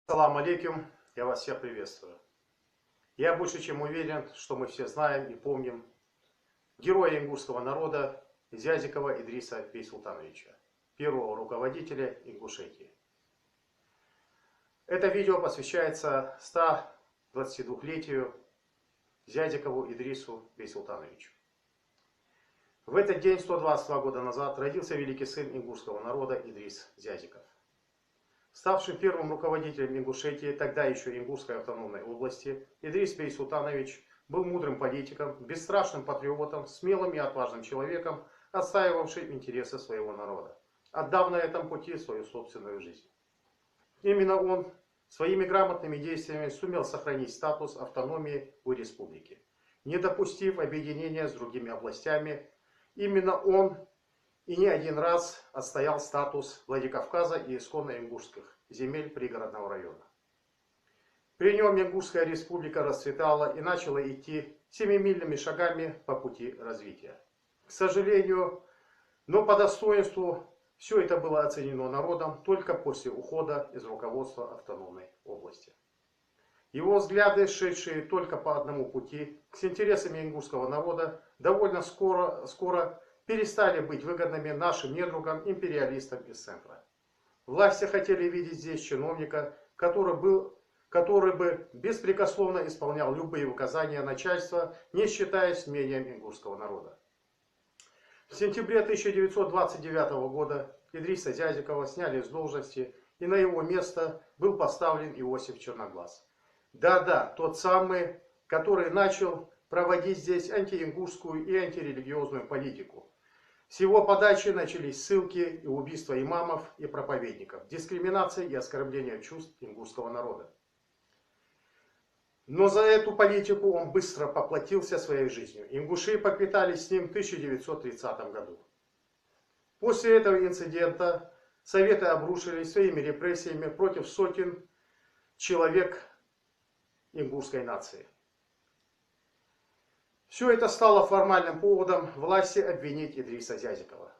Салам алейкум, я вас всех приветствую. Я больше чем уверен, что мы все знаем и помним героя ингушского народа Зязикова Идриса Бейсултановича, первого руководителя Ингушетии. Это видео посвящается 122-летию Зязикову Идрису Бейсултановичу. В этот день, 122 года назад, родился великий сын ингушского народа Идрис Зязиков. Ставший первым руководителем Ингушетии, тогда еще Ингушской автономной области, Идрис Бейсултанович был мудрым политиком, бесстрашным патриотом, смелым и отважным человеком, отстаивавшим интересы своего народа, отдав на этом пути свою собственную жизнь. Именно он своими грамотными действиями сумел сохранить статус автономии у республики, не допустив объединения с другими областями. Именно он и не один раз отстоял статус Владикавказа и исконно ингушских земель пригородного района. При нем Ингушская республика расцветала и начала идти семимильными шагами по пути развития. К сожалению, но по достоинству все это было оценено народом только после ухода из руководства автономной области. Его взгляды, шедшие только по одному пути, с интересами ингушского народа, довольно скоро перестали быть выгодными нашим недругам, империалистам из центра. Власти хотели видеть здесь чиновника, который бы беспрекословно исполнял любые указания начальства, не считаясь мнением ингушского народа. В сентябре 1929 года Идриса Зязикова сняли с должности, и на его место был поставлен Иосиф Черноглаз. Да-да, тот самый, который начал проводить здесь антиингушскую и антирелигиозную политику. С его подачи начались ссылки и убийства имамов и проповедников, дискриминация и оскорбление чувств ингушского народа. Но за эту политику он быстро поплатился своей жизнью. Ингуши поквитались с ним в 1930 году. После этого инцидента советы обрушились своими репрессиями против сотен человек ингушской нации. Все это стало формальным поводом власти обвинить Идриса Зязикова.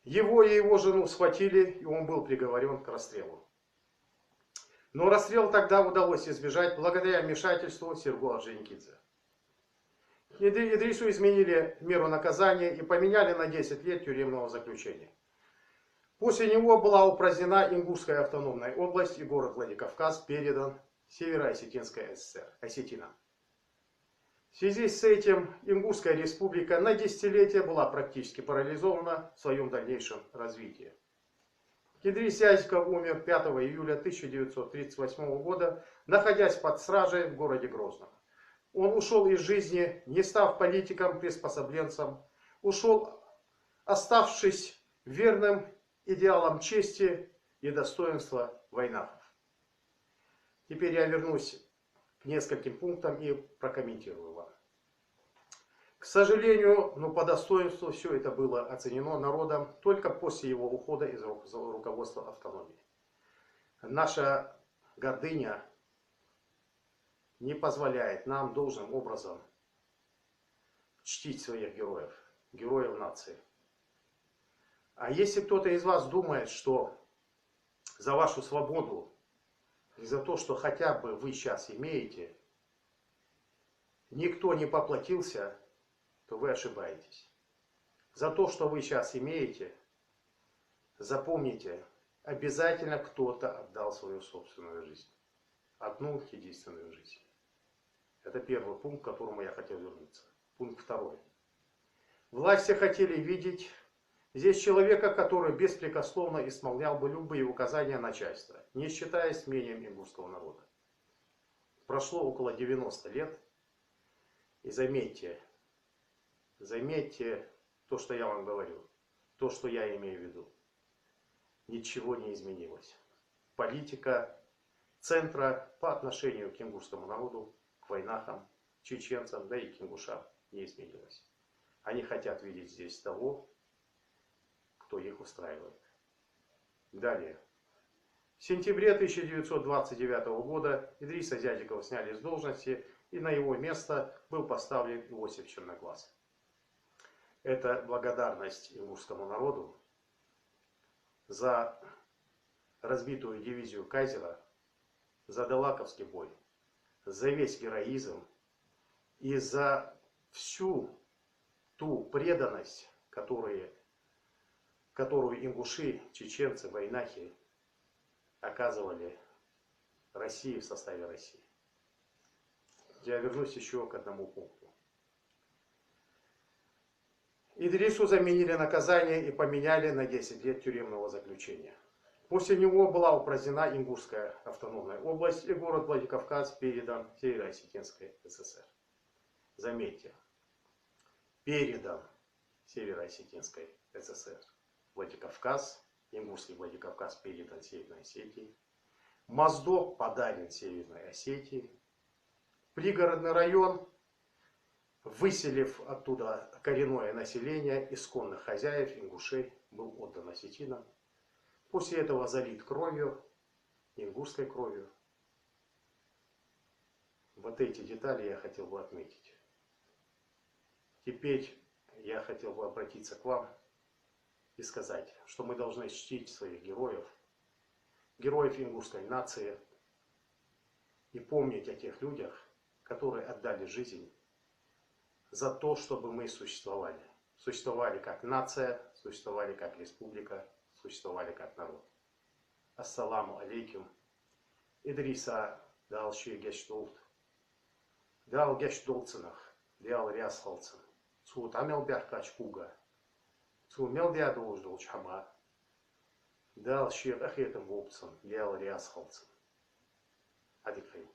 Его и его жену схватили, и он был приговорен к расстрелу. Но расстрел тогда удалось избежать благодаря вмешательству Серго Орджоникидзе. Идрису изменили меру наказания и поменяли на 10 лет тюремного заключения. После него была упразднена Ингушская автономная область, и город Владикавказ передан Северо-Осетинской ССР, Осетина. В связи с этим Ингушская республика на десятилетия была практически парализована в своем дальнейшем развитии. Идрис Зязиков умер 5 июля 1938 года, находясь под стражей в городе Грозном. Он ушел из жизни, не став политиком-приспособленцем, ушел, оставшись верным идеалам чести и достоинства войнахов. Теперь я вернусь к нескольким пунктам и прокомментирую вам. К сожалению, но по достоинству все это было оценено народом только после его ухода из руководства автономии. Наша гордыня не позволяет нам должным образом чтить своих героев, героев нации. А если кто-то из вас думает, что за вашу свободу и за то, что хотя бы вы сейчас имеете, никто не поплатился, то вы ошибаетесь. За то, что вы сейчас имеете, запомните, обязательно кто-то отдал свою собственную жизнь. Одну единственную жизнь. Это первый пункт, к которому я хотел вернуться. Пункт второй. Власти хотели видеть здесь человека, который беспрекословно исполнял бы любые указания начальства, не считаясь мнением ингушского народа. Прошло около 90 лет, и заметьте то, что я вам говорю, то, что я имею в виду. Ничего не изменилось. Политика центра по отношению к ингушскому народу, к войнахам, чеченцам, да и к ингушам не изменилась. Они хотят видеть здесь того, кто их устраивает. Далее. В сентябре 1929 года Идриса Зязикова сняли с должности, и на его место был поставлен Иосиф Черноглаз. Это благодарность ингушскому народу за разбитую дивизию Кайзера, за Далаковский бой, за весь героизм и за всю ту преданность, которую ингуши, чеченцы, войнахи оказывали России в составе России. Я вернусь еще к одному пункту. Идрису заменили наказание и поменяли на 10 лет тюремного заключения. После него была упразднена Ингушская автономная область, и город Владикавказ передан Северо-Осетинской ССР. Заметьте, передан Северо-Осетинской ССР. Владикавказ, Ингушский Владикавказ передан Северной Осетии. Моздок подарен Северной Осетии. Пригородный район, выселив оттуда коренное население, исконных хозяев, ингушей, был отдан осетинам. После этого залит кровью, ингушской кровью. Вот эти детали я хотел бы отметить. Теперь я хотел бы обратиться к вам и сказать, что мы должны чтить своих героев, героев ингушской нации, и помнить о тех людях, которые отдали жизнь за то, чтобы мы существовали. Существовали как нация, существовали как республика, существовали как народ. Ассаламу алейкум. Идриса дал ши гештолт. Дал гештолцинах. Дал рясхалцин. Цут амел бяхкач куга. Цу мел дядоуж долчхама. Дал ши ахетам вопцин. Дал рясхалцин. Адикхай.